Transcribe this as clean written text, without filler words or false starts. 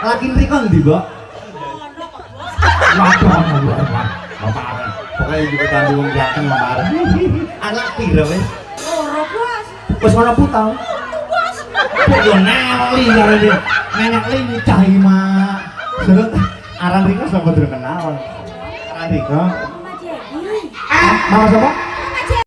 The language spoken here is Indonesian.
Lagi mriko ndi, Mbok? Waduh, pokoknya ibu tandung yakin lemar. Anak pira wis? Ora, Bos. Wis ana putau. Bos. Yo neli karo iki. Nenek lincah iki, Mak. Surut aran Rika sapa durung kenal. Aran Rika. Mama Jadi. Mama sapa?